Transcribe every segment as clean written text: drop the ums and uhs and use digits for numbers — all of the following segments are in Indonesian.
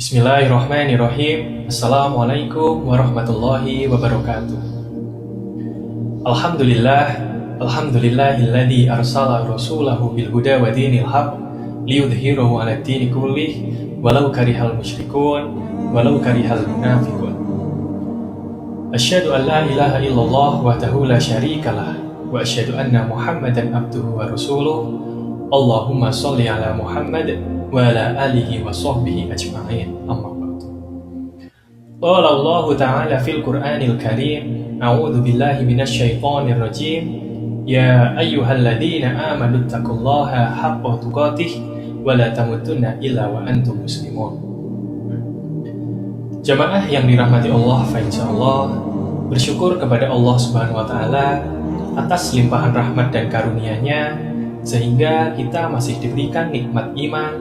Bismillahirrahmanirrahim. Assalamualaikum warahmatullahi wabarakatuh. Alhamdulillahilladzi arsala rasulahu bil huda wa dinil haq liyudhhirahu 'ala dini kullih walau karihal musyrikun walau karihal munafiqun. Asyhadu an la ilaha illallah wahdahu la syarikalah wa asyhadu anna Muhammadan abduhu wa rasuluh. Allahumma shalli 'ala Muhammad wa ala alihi wa sahbihi ajma'in. Amma ba'du. Qala Allah Ta'ala fil Qur'anil Karim, a'udzu billahi minasy syaithanir rajim. Ya ayyuhalladzina amanu taqullaha haqqa tuqatih wa la tamutunna illa wa antum muslimun. Jamaah yang dirahmati Allah, fa insyaallah bersyukur kepada Allah Subhanahu wa taala atas limpahan rahmat dan karunia-Nya sehingga kita masih diberikan nikmat iman,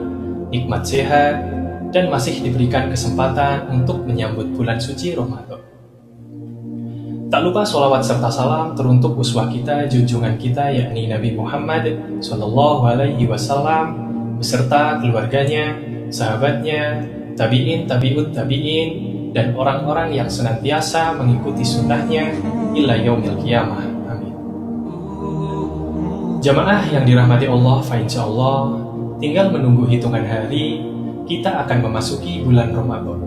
nikmat sehat, dan masih diberikan kesempatan untuk menyambut bulan suci Ramadan. Tak lupa sholawat serta salam teruntuk uswah kita, junjungan kita, yakni Nabi Muhammad Sallallahu Alaihi Wasallam beserta keluarganya, sahabatnya, tabi'in, tabi'ut tabi'in, dan orang-orang yang senantiasa mengikuti sunnahnya ila yaumil qiyamah. Amin. Jamaah yang dirahmati Allah, fa insyaallah tinggal menunggu hitungan hari, kita akan memasuki bulan Ramadan.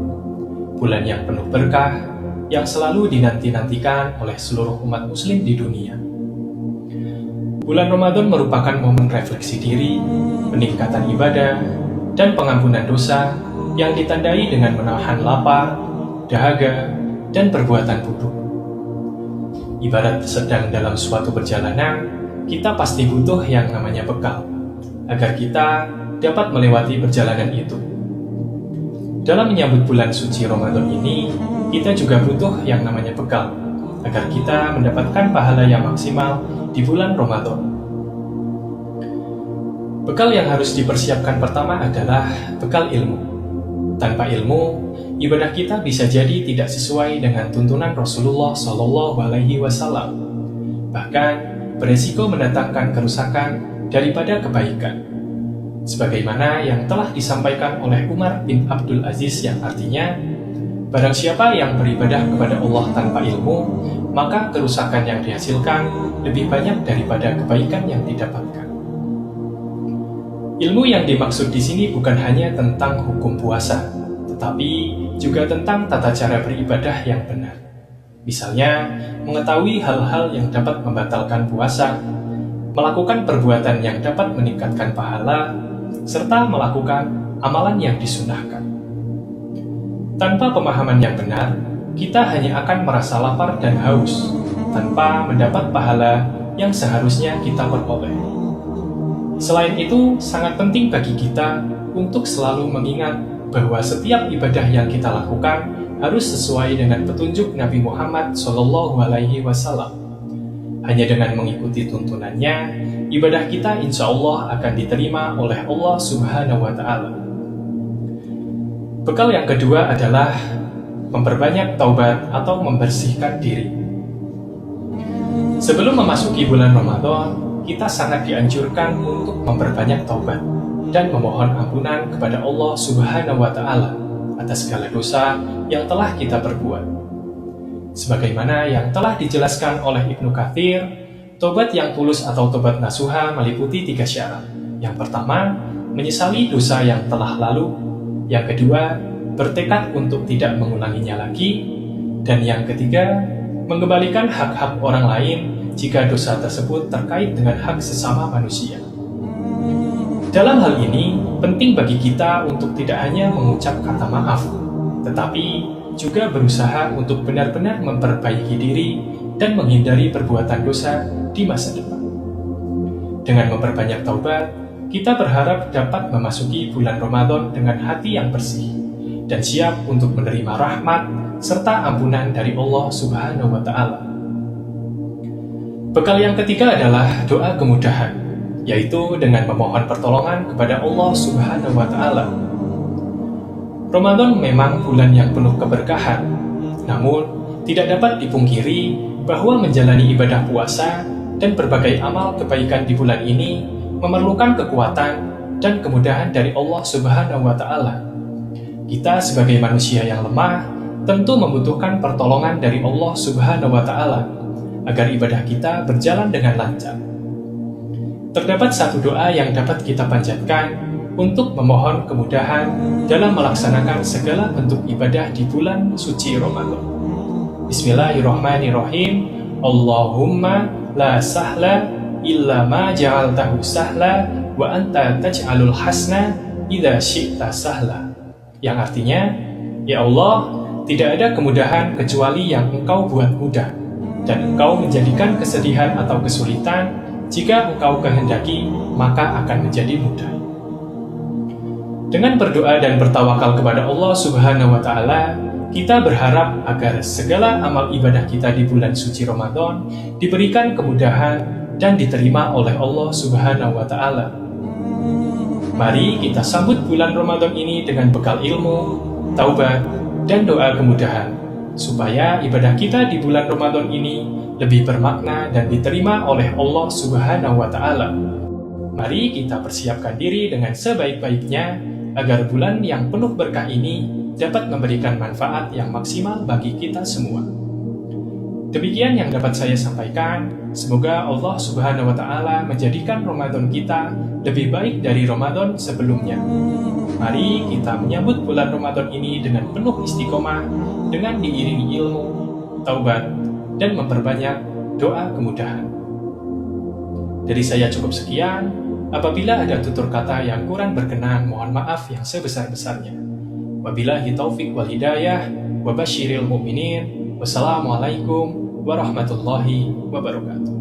Bulan yang penuh berkah, yang selalu dinanti-nantikan oleh seluruh umat muslim di dunia. Bulan Ramadan merupakan momen refleksi diri, peningkatan ibadah, dan pengampunan dosa yang ditandai dengan menahan lapar, dahaga, dan perbuatan buruk. Ibarat sedang dalam suatu perjalanan, kita pasti butuh yang namanya bekal agar kita dapat melewati perjalanan itu. Dalam menyambut bulan suci Ramadan ini, kita juga butuh yang namanya bekal agar kita mendapatkan pahala yang maksimal di bulan Ramadan. Bekal yang harus dipersiapkan pertama adalah bekal ilmu. Tanpa ilmu, ibadah kita bisa jadi tidak sesuai dengan tuntunan Rasulullah Shallallahu Alaihi Wasallam. Bahkan beresiko mendatangkan kerusakan daripada kebaikan. Sebagaimana yang telah disampaikan oleh Umar bin Abdul Aziz yang artinya, barang siapa yang beribadah kepada Allah tanpa ilmu, maka kerusakan yang dihasilkan lebih banyak daripada kebaikan yang didapatkan. Ilmu yang dimaksud di sini bukan hanya tentang hukum puasa, tetapi juga tentang tata cara beribadah yang benar. Misalnya, mengetahui hal-hal yang dapat membatalkan puasa, melakukan perbuatan yang dapat meningkatkan pahala, serta melakukan amalan yang disunahkan. Tanpa pemahaman yang benar, kita hanya akan merasa lapar dan haus, tanpa mendapat pahala yang seharusnya kita peroleh. Selain itu, sangat penting bagi kita untuk selalu mengingat bahwa setiap ibadah yang kita lakukan harus sesuai dengan petunjuk Nabi Muhammad Shallallahu Alaihi Wasallam. Hanya dengan mengikuti tuntunannya, ibadah kita insya Allah akan diterima oleh Allah Subhanahu wa Ta'ala. Bekal yang kedua adalah memperbanyak taubat atau membersihkan diri. Sebelum memasuki bulan Ramadan, kita sangat dianjurkan untuk memperbanyak taubat dan memohon ampunan kepada Allah Subhanahu wa Ta'ala atas segala dosa yang telah kita perbuat. Sebagaimana yang telah dijelaskan oleh Ibnu Katsir, tobat yang tulus atau tobat nasuha meliputi 3 syarat. Yang pertama, menyesali dosa yang telah lalu. Yang kedua, bertekad untuk tidak mengulanginya lagi. Dan yang ketiga, mengembalikan hak-hak orang lain jika dosa tersebut terkait dengan hak sesama manusia. Dalam hal ini, penting bagi kita untuk tidak hanya mengucap kata maaf, tetapi juga berusaha untuk benar-benar memperbaiki diri dan menghindari perbuatan dosa di masa depan. Dengan memperbanyak taubat, kita berharap dapat memasuki bulan Ramadan dengan hati yang bersih dan siap untuk menerima rahmat serta ampunan dari Allah Subhanahu wa Ta'ala. Bekal yang ketiga adalah doa kemudahan, yaitu dengan memohon pertolongan kepada Allah Subhanahu wa Ta'ala. Ramadan memang bulan yang penuh keberkahan, namun tidak dapat dipungkiri bahwa menjalani ibadah puasa dan berbagai amal kebaikan di bulan ini memerlukan kekuatan dan kemudahan dari Allah Subhanahu wa Ta'ala. Kita sebagai manusia yang lemah tentu membutuhkan pertolongan dari Allah Subhanahu wa Ta'ala agar ibadah kita berjalan dengan lancar. Terdapat satu doa yang dapat kita panjatkan untuk memohon kemudahan dalam melaksanakan segala bentuk ibadah di bulan suci Ramadan. Bismillahirrahmanirrahim. Allahumma la sahla illa ma ja'altahu sahla wa anta taj'alul hasna idza syi'ta sahla. Yang artinya, ya Allah, tidak ada kemudahan kecuali yang Engkau buat mudah, dan Engkau menjadikan kesedihan atau kesulitan jika Engkau kehendaki, maka akan menjadi mudah. Dengan berdoa dan bertawakal kepada Allah Subhanahu wa Ta'ala, kita berharap agar segala amal ibadah kita di bulan suci Ramadan diberikan kemudahan dan diterima oleh Allah Subhanahu wa Ta'ala. Mari kita sambut bulan Ramadan ini dengan bekal ilmu, taubat, dan doa kemudahan, supaya ibadah kita di bulan Ramadan ini lebih bermakna dan diterima oleh Allah Subhanahu wa Ta'ala. Mari kita persiapkan diri dengan sebaik-baiknya agar bulan yang penuh berkah ini dapat memberikan manfaat yang maksimal bagi kita semua. Demikian yang dapat saya sampaikan. Semoga Allah Subhanahu wa Ta'ala menjadikan Ramadan kita lebih baik dari Ramadan sebelumnya. Mari kita menyambut bulan Ramadan ini dengan penuh istiqomah, dengan diiringi ilmu, taubat, dan memperbanyak doa kemudahan. Dari saya cukup sekian. Apabila ada tutur kata yang kurang berkenan, mohon maaf yang sebesar-besarnya. Wabillahi taufik wal hidayah, wa basyiril mu'minin. Wassalamualaikum warahmatullahi wabarakatuh.